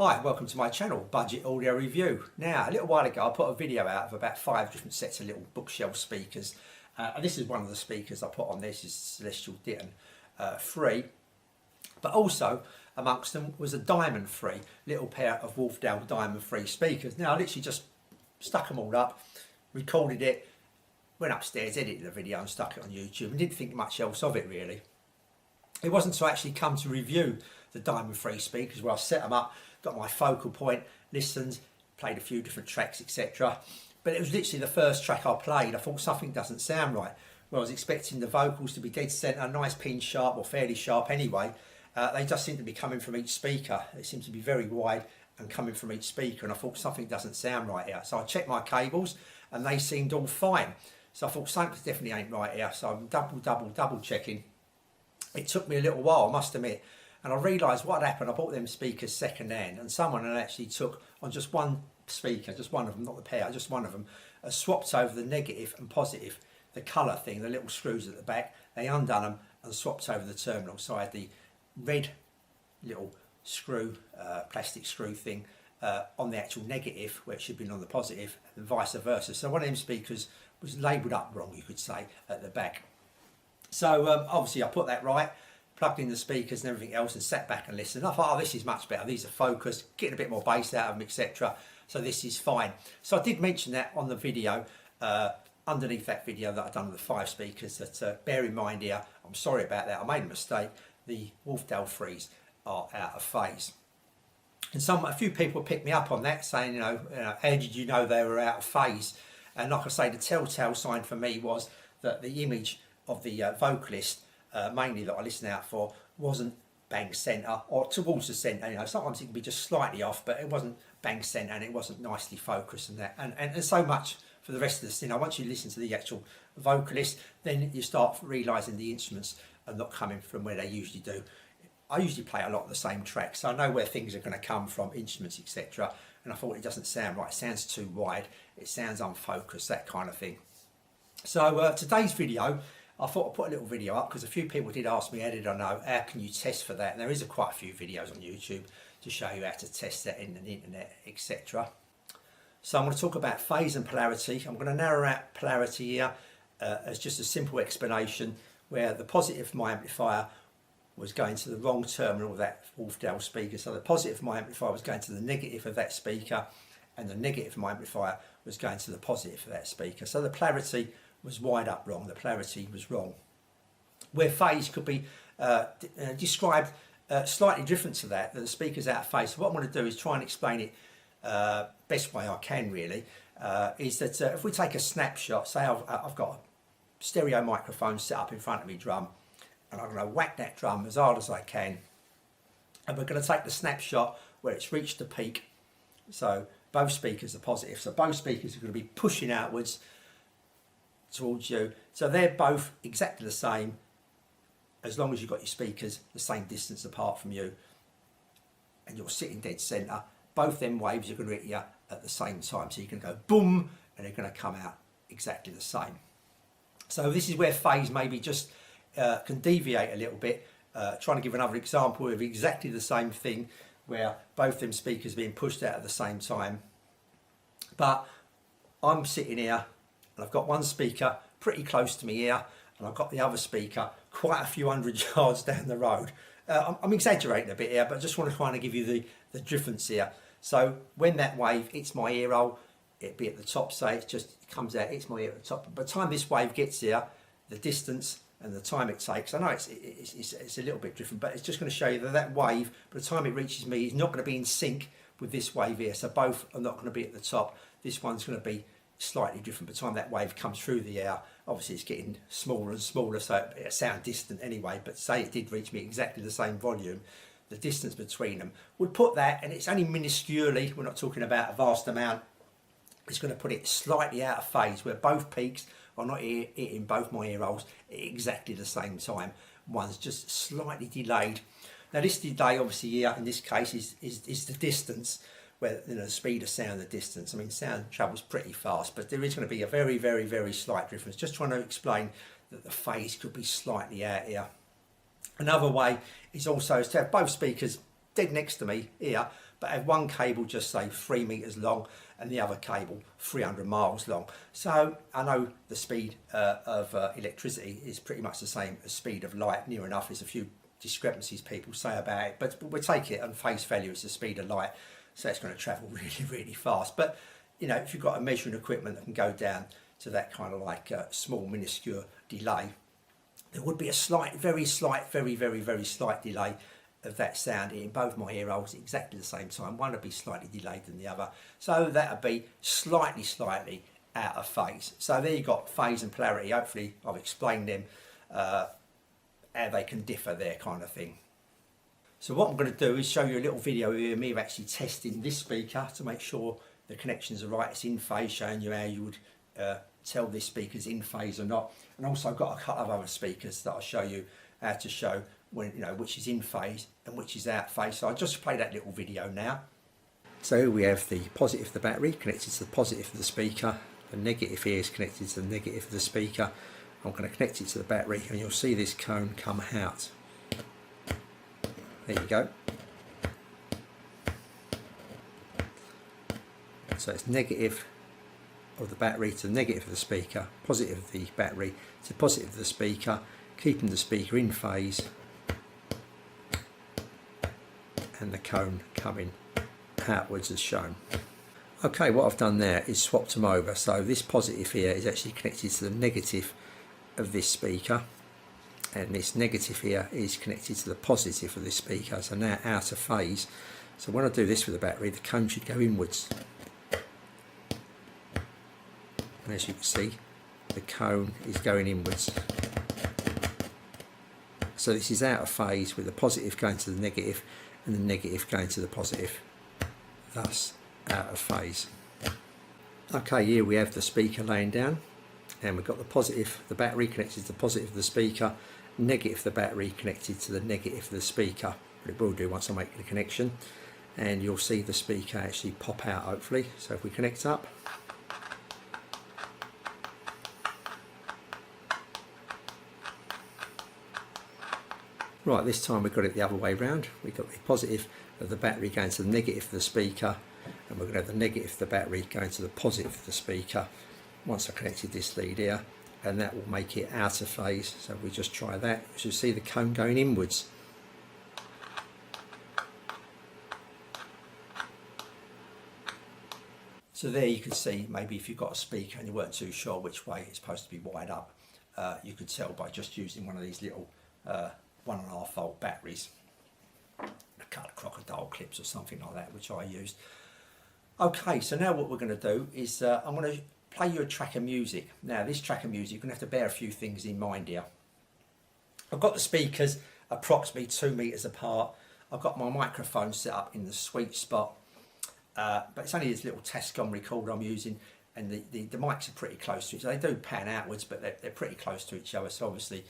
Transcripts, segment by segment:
Hi, welcome to my channel, Budget Audio Review. Now, a little while ago I put a video out of about 5 different sets of little bookshelf speakers. And this is one of the speakers I put on. This is Celestial Ditton 3. But also amongst them was a diamond free, little pair of Wolfdale diamond free speakers. Now I literally just stuck them all up, recorded it, went upstairs, edited the video and stuck it on YouTube and didn't think much else of it really. It wasn't until I actually come to review the diamond free speakers where I set them up, got my focal point, listened, played a few different tracks, etc. But it was literally the first track I played. I thought something doesn't sound right. Well, I was expecting the vocals to be dead centre, nice pin sharp or fairly sharp anyway. They just seem to be coming from each speaker. They seem to be very wide and coming from each speaker, and I thought something doesn't sound right here. So I checked my cables and they seemed all fine. So I thought something definitely ain't right here. So I'm double checking. It took me a little while, I must admit, and I realised what had happened. I bought them speakers second hand, and someone had actually took on just one speaker, just one of them, not the pair, just one of them, swapped over the negative and positive, the colour thing, the little screws at the back. They undone them and swapped over the terminal. So I had the red little screw, plastic screw thing on the actual negative where it should have been on the positive, and vice versa. So one of them speakers was labelled up wrong, you could say, at the back. So obviously I put that right, plugged in the speakers and everything else and sat back and listened. I thought, oh, this is much better. These are focused, getting a bit more bass out of them, etc. So this is fine. So I did mention that on the video, underneath that video that I've done with the 5 speakers, that bear in mind here, I'm sorry about that, I made a mistake. The Wolfdale 3s are out of phase. And a few people picked me up on that, saying, you know, how did you know they were out of phase? And like I say, the telltale sign for me was that the image of the vocalist, mainly that I listened out for, wasn't bang centre or towards the centre. You know, sometimes it can be just slightly off, but it wasn't bang centre and it wasn't nicely focused and that. And so much for the rest of this. You know, once you listen to the actual vocalist, then you start realising the instruments are not coming from where they usually do. I usually play a lot of the same tracks, so I know where things are going to come from, instruments, etc. And I thought it doesn't sound right. It sounds too wide. It sounds unfocused, that kind of thing. So today's video, I thought I'd put a little video up because a few people did ask me, how did I know, how can you test for that? And there is quite a few videos on YouTube to show you how to test that in the internet, etc. So I'm going to talk about phase and polarity. I'm going to narrow out polarity here as just a simple explanation where the positive of my amplifier was going to the wrong terminal of that Wolfdale speaker. So the positive of my amplifier was going to the negative of that speaker, and the negative of my amplifier was going to the positive of that speaker. So the polarity was wide up wrong, the polarity was wrong. Where phase could be described slightly different to that, the speaker's out of phase. So what I'm going to do is try and explain it best way I can really, is that if we take a snapshot, say I've got a stereo microphone set up in front of me drum, and I'm going to whack that drum as hard as I can, and we're going to take the snapshot where it's reached the peak. So both speakers are positive, so both speakers are going to be pushing outwards towards you, so they're both exactly the same as long as you've got your speakers the same distance apart from you and you're sitting dead centre. Both them waves are going to hit you at the same time, so you can go boom and they're going to come out exactly the same. So this is where phase maybe just can deviate a little bit. Trying to give another example of exactly the same thing where both them speakers are being pushed out at the same time, but I'm sitting here and I've got one speaker pretty close to me here, and I've got the other speaker quite a few hundred yards down the road. I'm exaggerating a bit here, but I just want to kind of give you the difference here. So when that wave hits my ear hole, it'd be at the top, say it just comes out, hits my ear at the top. But by the time this wave gets here, the distance and the time it takes, I know it's a little bit different, but it's just going to show you that that wave, by the time it reaches me, is not going to be in sync with this wave here. So both are not going to be at the top. This one's going to be slightly different. By the time that wave comes through the air, obviously it's getting smaller and smaller, so it sounds distant anyway, but say it did reach me exactly the same volume, the distance between them would put that, and it's only minusculely, we're not talking about a vast amount, it's going to put it slightly out of phase where both peaks are not hitting both my ear holes at exactly the same time. One's just slightly delayed. Now this delay obviously here in this case is the distance, where, you know, the speed of sound, the distance. I mean, sound travels pretty fast, but there is going to be a very slight difference. Just trying to explain that the phase could be slightly out here. Another way is also to have both speakers dead next to me here, but have one cable just say 3 meters long and the other cable 300 miles long. So I know the speed of electricity is pretty much the same as speed of light, near enough. There's a few discrepancies people say about it, but we'll take it on face value. It's the speed of light, so it's going to travel really, really fast. But you know, if you've got a measuring equipment that can go down to that kind of like small minuscule delay, there would be a slight, very slight, very, very, very slight delay of that sound in both my ear holes at exactly the same time. One would be slightly delayed than the other, so that would be slightly out of phase. So there you got phase and polarity. Hopefully I've explained them, how they can differ there, kind of thing. So what I'm going to do is show you a little video here of me actually testing this speaker to make sure the connections are right, it's in phase, showing you how you would tell this speaker's in phase or not. And also I've got a couple of other speakers that I'll show you how to show when, you know, which is in phase and which is out phase. So I'll just play that little video now. So we have the positive of the battery connected to the positive of the speaker. The negative here is connected to the negative of the speaker. I'm going to connect it to the battery and you'll see this cone come out. There you go. So it's negative of the battery to the negative of the speaker, positive of the battery to positive of the speaker, keeping the speaker in phase, and the cone coming outwards as shown. Okay, what I've done there is swapped them over. So this positive here is actually connected to the negative of this speaker, and this negative here is connected to the positive of this speaker, so now out of phase. So when I do this with the battery, the cone should go inwards. And as you can see, the cone is going inwards. So this is out of phase, with the positive going to the negative and the negative going to the positive, thus out of phase. Okay, here we have the speaker laying down, and we've got the positive, the battery connected to the positive of the speaker, negative of the battery connected to the negative of the speaker. But it will do once I make the connection, and you'll see the speaker actually pop out hopefully. So if we connect up, right, this time we've got it the other way round. We've got the positive of the battery going to the negative of the speaker, and we're going to have the negative of the battery going to the positive of the speaker once I connected this lead here, and that will make it out of phase. So we just try that. You should see the cone going inwards. So there you can see, maybe if you've got a speaker and you weren't too sure which way it's supposed to be wired up, you could tell by just using one of these little 1.5 volt batteries, a couple of crocodile clips or something like that, which I used. Okay, so now what we're going to do is I'm going to play you a track of music. Now this track of music, you're going to have to bear a few things in mind here. I've got the speakers approximately 2 meters apart. I've got my microphone set up in the sweet spot, but it's only this little Tascam recorder I'm using, and the mics are pretty close to each other. They do pan outwards, but they're pretty close to each other, so obviously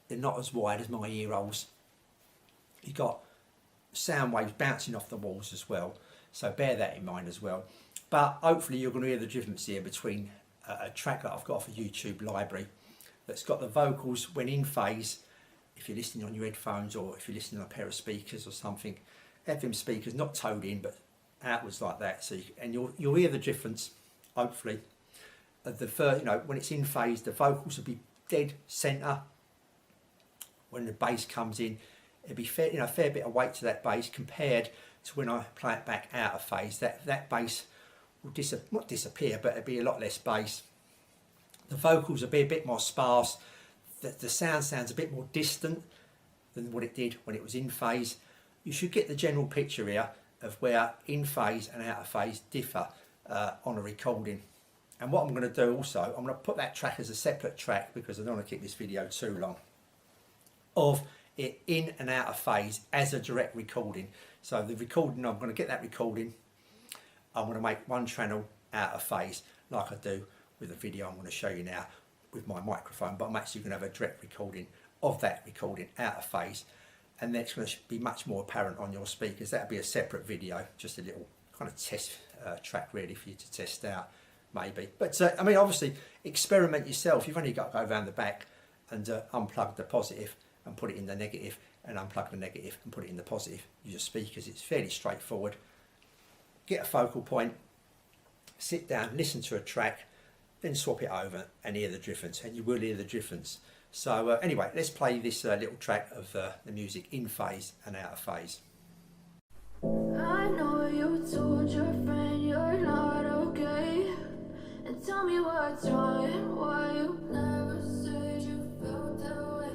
they're not as wide as my ear holes. You've got sound waves bouncing off the walls as well, so bear that in mind as well. But hopefully you're going to hear the difference here between a track that I've got off a YouTube library that's got the vocals when in phase, if you're listening on your headphones or if you're listening on a pair of speakers or something, FM speakers, not towed in but outwards like that. So you'll hear the difference, hopefully, of the first, you know, when it's in phase, the vocals will be dead centre. When the bass comes in, it'll be fair, you know, a fair bit of weight to that bass compared to when I play it back out of phase. That bass will not disappear, but it'll be a lot less bass. The vocals will be a bit more sparse. The sound sounds a bit more distant than what it did when it was in phase. You should get the general picture here of where in phase and out of phase differ on a recording. And what I'm going to do also, I'm going to put that track as a separate track because I don't want to keep this video too long, of it in and out of phase as a direct recording. So the recording, I'm going to get that recording, I'm going to make one channel out of phase like I do with the video I'm going to show you now with my microphone, but I'm actually going to have a direct recording of that recording out of phase, and that's going to be much more apparent on your speakers. That'll be a separate video, just a little kind of test track really for you to test out maybe. But I mean, obviously experiment yourself. You've only got to go around the back and unplug the positive and put it in the negative, and unplug the negative and put it in the positive. Use your speakers. It's fairly straightforward. get a focal point, sit down, listen to a track, then swap it over and hear the difference, and you will hear the difference. So anyway, let's play this little track of the music in phase and out of phase. I know you told your friend you're not okay, and tell me what's wrong and why you never said you felt that way.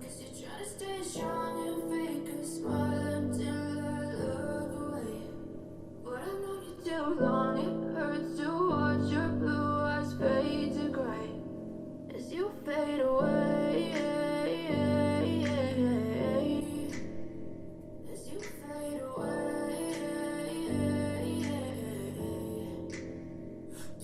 Guess you're trying to stay strong and fake a smile until I look away. But I've known you too long, it hurts to watch your blue eyes fade to gray as you fade away. As you fade away.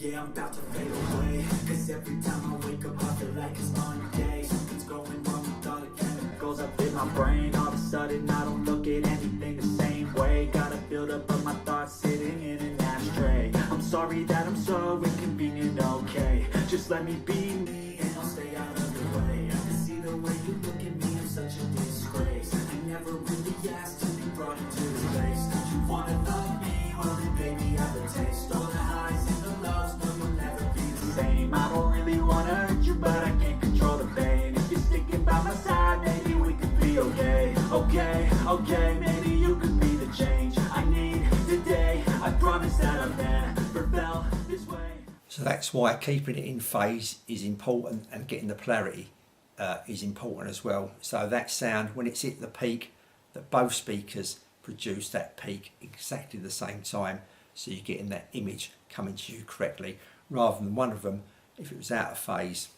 Yeah, I'm about to fade away, cause every time I wake up I feel like it's Monday. Something's going wrong with all the chemicals up in my brain. All of a sudden I don't look at anything the same way. Gotta build up of my thoughts sitting in an ashtray. I'm sorry that I'm so inconvenient, okay. Just let me be me and I'll stay out of the way. I can see the way you look at me, I'm such a disgrace. I never really asked to be brought into this place. You wanna love me, well then baby I have a taste. All the highs and the lows, no you'll never be the same. I don't really wanna hurt you, but I can't control the pain. If you're sticking by my side, maybe we could be okay. Okay, maybe you could be the change I need today. I promise that I've never felt this way. So that's why keeping it in phase is important, and getting the polarity is important as well. So that sound, when it's at the peak, that both speakers produce that peak exactly the same time, so you're getting that image coming to you correctly, rather than one of them, if it was out of phase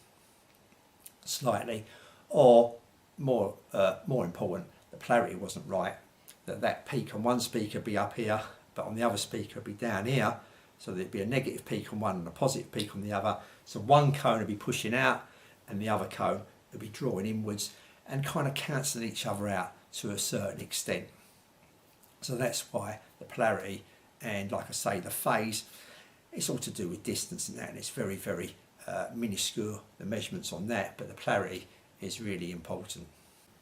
slightly, or more important, the polarity wasn't right, that peak on one speaker be up here, but on the other speaker be down here, so there'd be a negative peak on one and a positive peak on the other. So one cone would be pushing out and the other cone would be drawing inwards, and kind of cancelling each other out to a certain extent. So that's why the polarity, and like I say, the phase, it's all to do with distance and that, and it's very, very minuscule, the measurements on that, but the polarity is really important.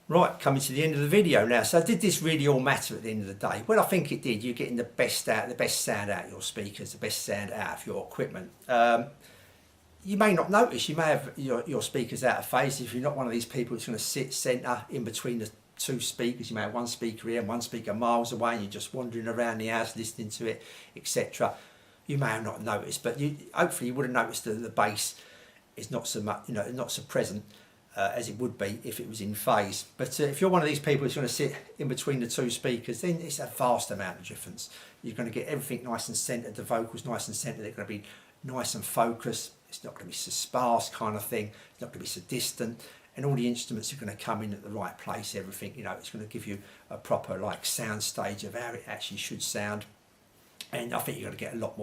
Right, coming to the end of the video now. So did this really all matter at the end of the day? Well, I think it did. You're getting the best sound out of your speakers, the best sound out of your equipment. You may not notice, you may have your speakers out of phase. If you're not one of these people that's going to sit centre in between the two speakers, you may have one speaker here and one speaker miles away, and you're just wandering around the house listening to it, etc. You may have not noticed, but hopefully you would have noticed that the bass is not so much, not so present as it would be if it was in phase. But if you're one of these people who's going to sit in between the two speakers, then it's a vast amount of difference. You're going to get everything nice and centred, the vocals nice and centred, they're going to be nice and focused. It's not going to be so sparse kind of thing, it's not going to be so distant, and all the instruments are going to come in at the right place, everything, it's going to give you a proper sound stage of how it actually should sound. And I think you're going to get a lot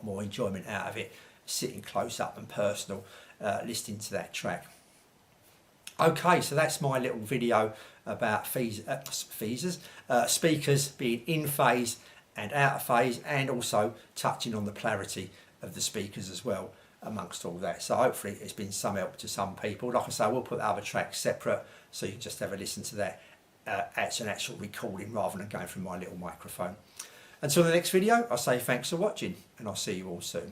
more enjoyment out of it, sitting close up and personal, listening to that track. Okay, so that's my little video about speakers being in phase and out of phase, and also touching on the polarity of the speakers as well amongst all that. So hopefully it's been some help to some people. Like I say, we'll put the other tracks separate so you can just have a listen to that as an actual recording rather than going through my little microphone. Until the next video, I'll say thanks for watching, and I'll see you all soon.